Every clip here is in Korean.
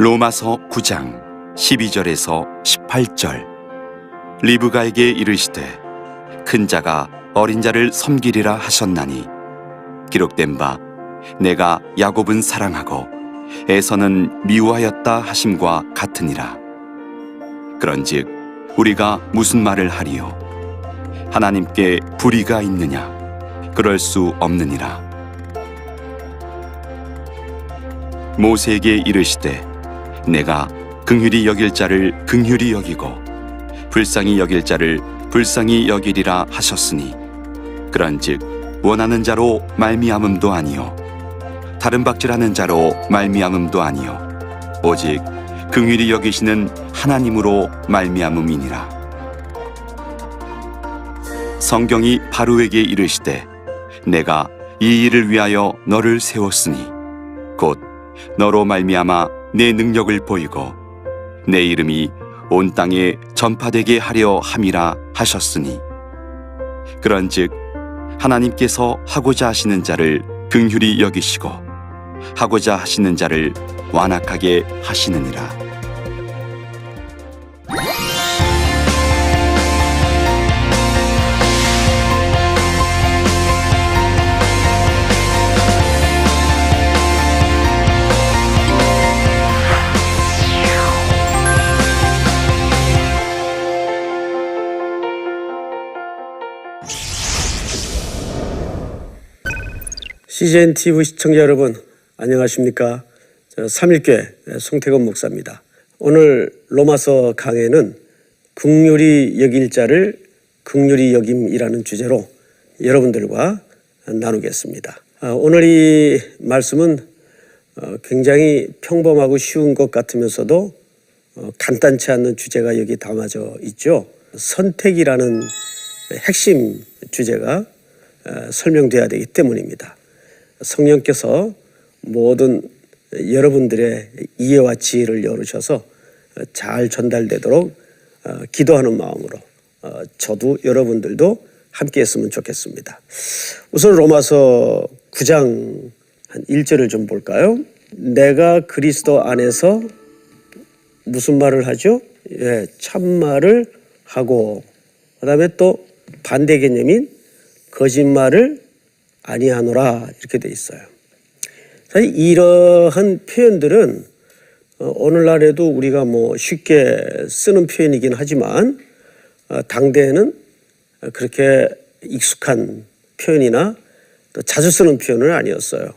로마서 9장 12절에서 18절. 리브가에게 이르시되 큰 자가 어린 자를 섬기리라 하셨나니 기록된 바 내가 야곱은 사랑하고 에서는 미워하였다 하심과 같으니라. 그런즉 우리가 무슨 말을 하리요? 하나님께 불의가 있느냐? 그럴 수 없느니라. 모세에게 이르시되 내가 긍휼히 여길 자를 긍휼히 여기고 불쌍히 여길 자를 불쌍히 여기리라 하셨으니 그런즉 원하는 자로 말미암음도 아니요 다른 박질하는 자로 말미암음도 아니요 오직 긍휼히 여기시는 하나님으로 말미암음이니라. 성경이 바로에게 이르시되 내가 이 일을 위하여 너를 세웠으니 곧 너로 말미암아 내 능력을 보이고 내 이름이 온 땅에 전파되게 하려 함이라 하셨으니 그런즉 하나님께서 하고자 하시는 자를 긍휼히 여기시고 하고자 하시는 자를 완악하게 하시느니라. CGN TV 시청자 여러분, 안녕하십니까? 삼일교회 송태건 목사입니다. 오늘 로마서 강해는 긍휼히 여길 자를 긍휼히 여김이라는 주제로 여러분들과 나누겠습니다. 오늘 이 말씀은 굉장히 평범하고 쉬운 것 같으면서도 간단치 않는 주제가 여기 담아져 있죠. 선택이라는 핵심 주제가 설명돼야 되기 때문입니다. 성령께서 모든 여러분들의 이해와 지혜를 열으셔서 잘 전달되도록 기도하는 마음으로 저도 여러분들도 함께 했으면 좋겠습니다. 우선 로마서 9장 한 1절을 좀 볼까요? 내가 그리스도 안에서 무슨 말을 하죠? 참말을 하고 그 다음에 또 반대 개념인 거짓말을 아니하노라 이렇게 돼 있어요. 사실 이러한 표현들은 오늘날에도 우리가 쉽게 쓰는 표현이긴 하지만 당대에는 그렇게 익숙한 표현이나 또 자주 쓰는 표현은 아니었어요.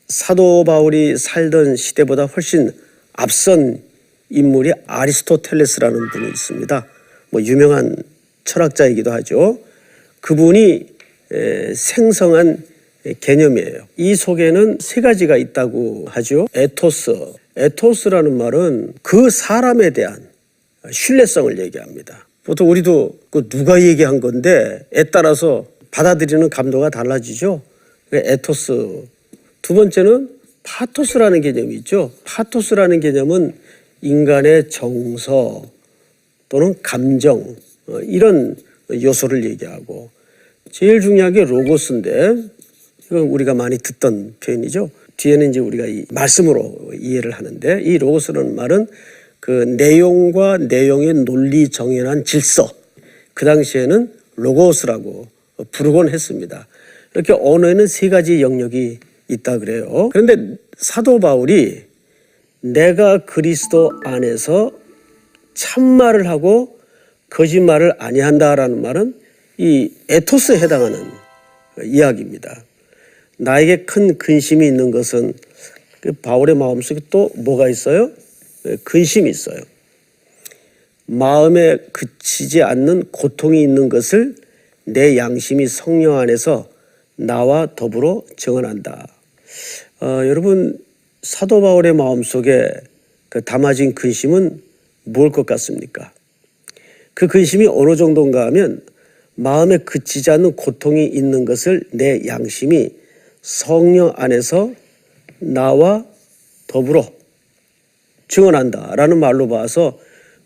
사도 바울이 살던 시대보다 훨씬 앞선 인물이 아리스토텔레스라는 분이 있습니다. 유명한 철학자이기도 하죠. 그분이 생성한 개념이에요. 이 속에는 세 가지가 있다고 하죠. 에토스라는 말은 그 사람에 대한 신뢰성을 얘기합니다. 보통 우리도 누가 얘기한 건데 에 따라서 받아들이는 감도가 달라지죠. 에토스. 두 번째는 파토스라는 개념이 있죠. 파토스라는 개념은 인간의 정서 또는 감정 이런 요소를 얘기하고 제일 중요한 게 로고스인데 이건 우리가 많이 듣던 표현이죠. 뒤에는 이제 우리가 이 말씀으로 이해를 하는데 이 로고스라는 말은 그 내용과 내용의 논리 정연한 질서 그 당시에는 로고스라고 부르곤 했습니다. 이렇게 언어에는 세 가지 영역이 있다 그래요. 그런데 사도 바울이 내가 그리스도 안에서 참말을 하고 거짓말을 아니한다라는 말은 이 에토스에 해당하는 이야기입니다. 나에게 큰 근심이 있는 것은 바울의 마음속에 또 뭐가 있어요? 근심이 있어요. 마음에 그치지 않는 고통이 있는 것을 내 양심이 성령 안에서 나와 더불어 증언한다. 여러분 사도 바울의 마음속에 담아진 근심은 뭘 것 같습니까? 그 근심이 어느 정도인가 하면 마음에 그치지 않는 고통이 있는 것을 내 양심이 성령 안에서 나와 더불어 증언한다라는 말로 봐서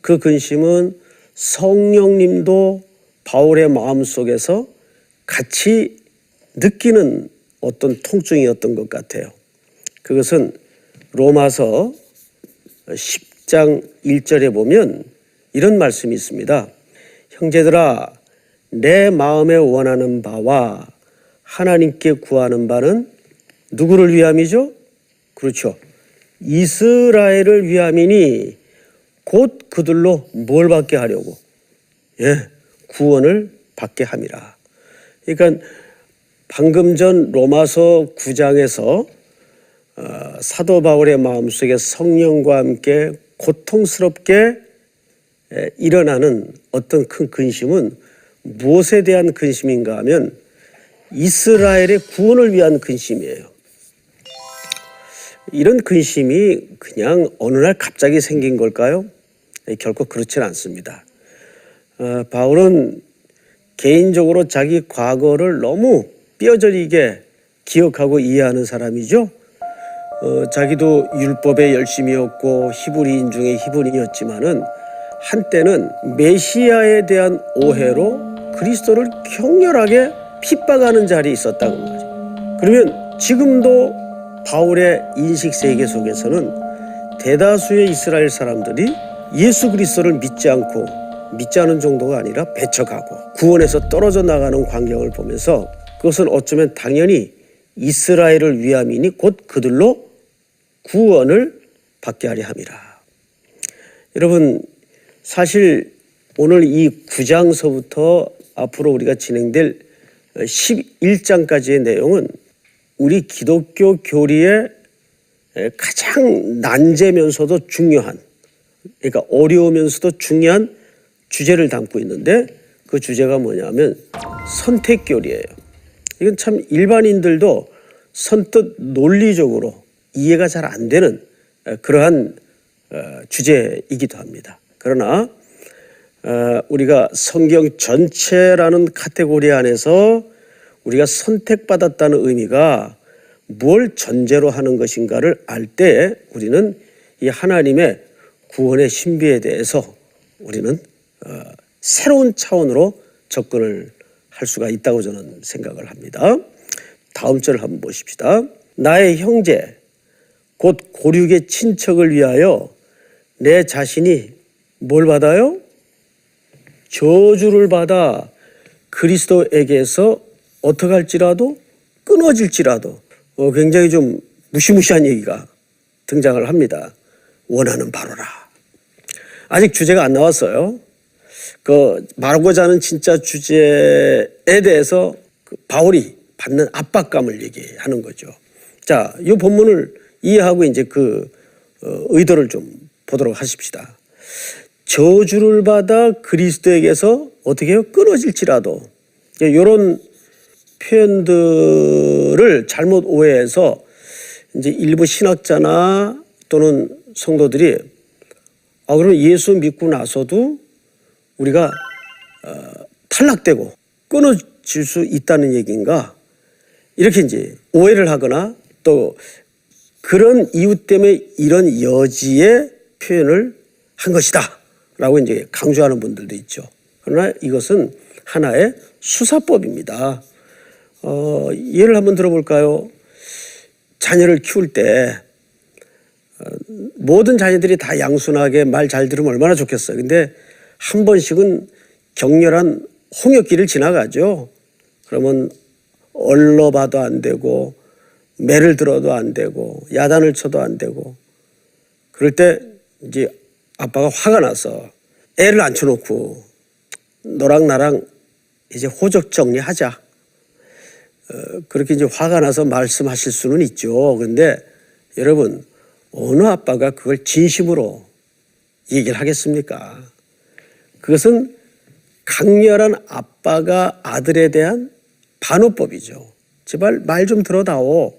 그 근심은 성령님도 바울의 마음속에서 같이 느끼는 어떤 통증이었던 것 같아요. 그것은 로마서 10장 1절에 보면 이런 말씀이 있습니다. 형제들아, 내 마음에 원하는 바와 하나님께 구하는 바는 누구를 위함이죠? 그렇죠. 이스라엘을 위함이니 곧 그들로 뭘 받게 하려고? 구원을 받게 함이라. 그러니까 방금 전 로마서 9장에서 사도 바울의 마음속에 성령과 함께 고통스럽게 일어나는 어떤 큰 근심은 무엇에 대한 근심인가 하면 이스라엘의 구원을 위한 근심이에요. 이런 근심이 그냥 어느 날 갑자기 생긴 걸까요? 결코 그렇지는 않습니다. 바울은 개인적으로 자기 과거를 너무 뼈저리게 기억하고 이해하는 사람이죠. 자기도 율법의 열심이었고 히브리인 중에 히브리인이었지만은 한때는 메시아에 대한 오해로 그리스도를 격렬하게 핍박하는 자리에 있었다고 말이에요. 그러면 지금도 바울의 인식 세계 속에서는 대다수의 이스라엘 사람들이 예수 그리스도를 믿지 않는 정도가 아니라 배척하고 구원에서 떨어져 나가는 광경을 보면서 그것은 어쩌면 당연히 이스라엘을 위함이니 곧 그들로 구원을 받게 하려 함이라. 여러분, 사실 오늘 이 9장서부터 앞으로 우리가 진행될 11장까지의 내용은 우리 기독교 교리의 가장 난제면서도 중요한, 그러니까 어려우면서도 중요한 주제를 담고 있는데 그 주제가 뭐냐면 선택교리예요. 이건 참 일반인들도 선뜻 논리적으로 이해가 잘 안 되는 그러한 주제이기도 합니다. 그러나 우리가 성경 전체라는 카테고리 안에서 우리가 선택받았다는 의미가 뭘 전제로 하는 것인가를 알 때 우리는 이 하나님의 구원의 신비에 대해서 우리는 새로운 차원으로 접근을 할 수가 있다고 저는 생각을 합니다. 다음 절을 한번 보십시다. 나의 형제 곧 고륙의 친척을 위하여 내 자신이 뭘 받아요? 저주를 받아 그리스도에게서 어떻게 할지라도 끊어질지라도 굉장히 좀 무시무시한 얘기가 등장을 합니다. 원하는 바로라. 아직 주제가 안 나왔어요. 그 말하고자 하는 진짜 주제에 대해서 바울이 받는 압박감을 얘기하는 거죠. 자, 이 본문을 이해하고 이제 그 의도를 좀 보도록 하십시다. 저주를 받아 그리스도에게서 어떻게 해요? 끊어질지라도. 이런 표현들을 잘못 오해해서 이제 일부 신학자나 또는 성도들이 그럼 예수 믿고 나서도 우리가 탈락되고 끊어질 수 있다는 얘기인가? 이렇게 이제 오해를 하거나 또 그런 이유 때문에 이런 여지의 표현을 한 것이다 라고 이제 강조하는 분들도 있죠. 그러나 이것은 하나의 수사법입니다. 예를 한번 들어볼까요? 자녀를 키울 때 모든 자녀들이 다 양순하게 말 잘 들으면 얼마나 좋겠어요. 근데 한 번씩은 격렬한 홍역기를 지나가죠. 그러면 얼러봐도 안 되고 매를 들어도 안 되고 야단을 쳐도 안 되고 그럴 때 이제 아빠가 화가 나서 애를 앉혀놓고 너랑 나랑 이제 호적 정리하자. 그렇게 이제 화가 나서 말씀하실 수는 있죠. 그런데 여러분 어느 아빠가 그걸 진심으로 얘기를 하겠습니까? 그것은 강렬한 아빠가 아들에 대한 반어법이죠. 제발 말 좀 들어다오.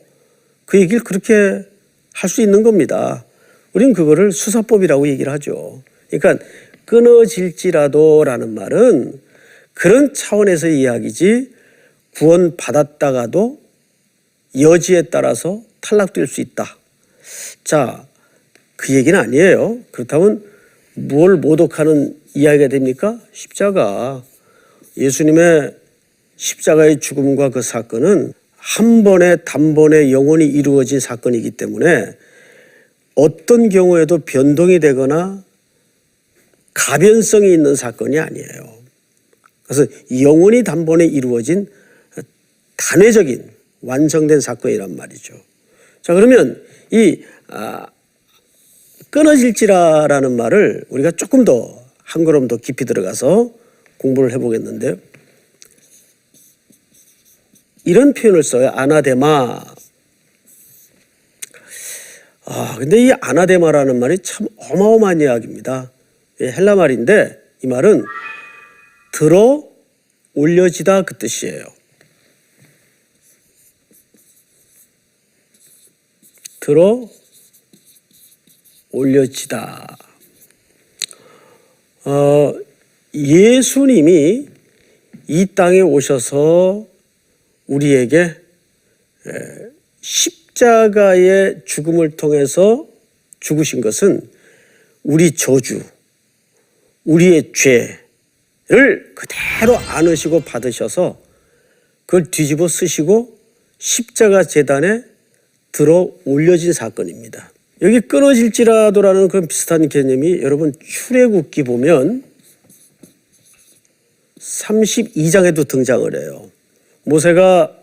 그 얘기를 그렇게 할 수 있는 겁니다. 우리는 그거를 수사법이라고 얘기를 하죠. 그러니까 끊어질지라도라는 말은 그런 차원에서의 이야기지 구원 받았다가도 여지에 따라서 탈락될 수 있다. 자, 그 얘기는 아니에요. 그렇다면 뭘 모독하는 이야기가 됩니까? 십자가. 예수님의 십자가의 죽음과 그 사건은 한 번에 단번에 영원히 이루어진 사건이기 때문에 어떤 경우에도 변동이 되거나 가변성이 있는 사건이 아니에요. 그래서 영원히 단번에 이루어진 단회적인 완성된 사건이란 말이죠. 자, 그러면 이 끊어질지라라는 말을 우리가 조금 더 한 걸음 더 깊이 들어가서 공부를 해보겠는데, 이런 표현을 써요. 아나데마. 근데 이 아나데마라는 말이 참 어마어마한 이야기입니다. 헬라 말인데 이 말은 들어 올려지다 그 뜻이에요. 들어 올려지다. 예수님이 이 땅에 오셔서 우리에게 십자가의 죽음을 통해서 죽으신 것은 우리 저주, 우리의 죄를 그대로 안으시고 받으셔서 그걸 뒤집어 쓰시고 십자가 제단에 들어 올려진 사건입니다. 여기 끊어질지라도라는 그런 비슷한 개념이 여러분 출애굽기 보면 32장에도 등장을 해요. 모세가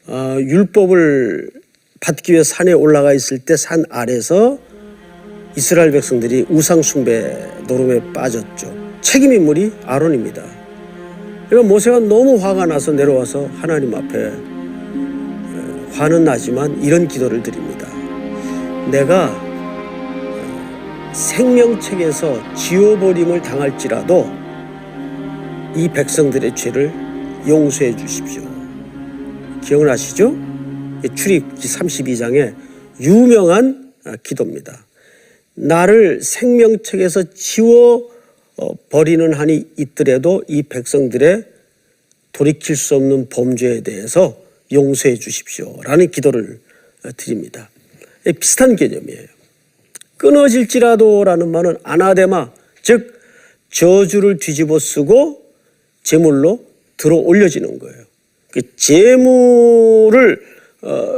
율법을 받기 위해 산에 올라가 있을 때 산 아래서 이스라엘 백성들이 우상 숭배 노름에 빠졌죠. 책임 인물이 아론입니다. 그러니까 모세가 너무 화가 나서 내려와서 하나님 앞에 화는 나지만 이런 기도를 드립니다. 내가 생명책에서 지워버림을 당할지라도 이 백성들의 죄를 용서해 주십시오. 기억나시죠? 출애굽기 32장의 유명한 기도입니다. 나를 생명책에서 지워버리는 한이 있더라도 이 백성들의 돌이킬 수 없는 범죄에 대해서 용서해 주십시오 라는 기도를 드립니다. 비슷한 개념이에요. 끊어질지라도 라는 말은 아나데마, 즉 저주를 뒤집어 쓰고 제물로 들어 올려지는 거예요. 제물을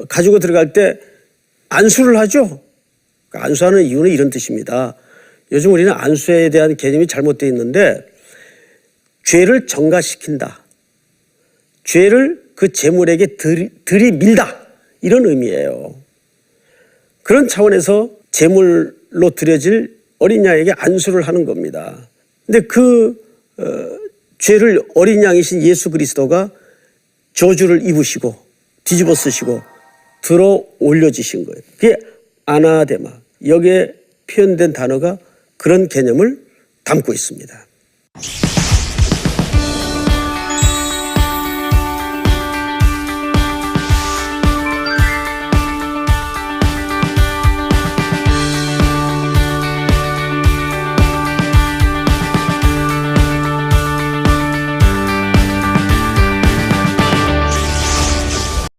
가지고 들어갈 때 안수를 하죠. 안수하는 이유는 이런 뜻입니다. 요즘 우리는 안수에 대한 개념이 잘못되어 있는데 죄를 전가시킨다. 죄를 그 제물에게 들이밀다. 이런 의미예요. 그런 차원에서 제물로 드려질 어린 양에게 안수를 하는 겁니다. 근데 그 죄를 어린 양이신 예수 그리스도가 저주를 입으시고 뒤집어 쓰시고 들어 올려지신 거예요. 그게 아나데마. 여기에 표현된 단어가 그런 개념을 담고 있습니다.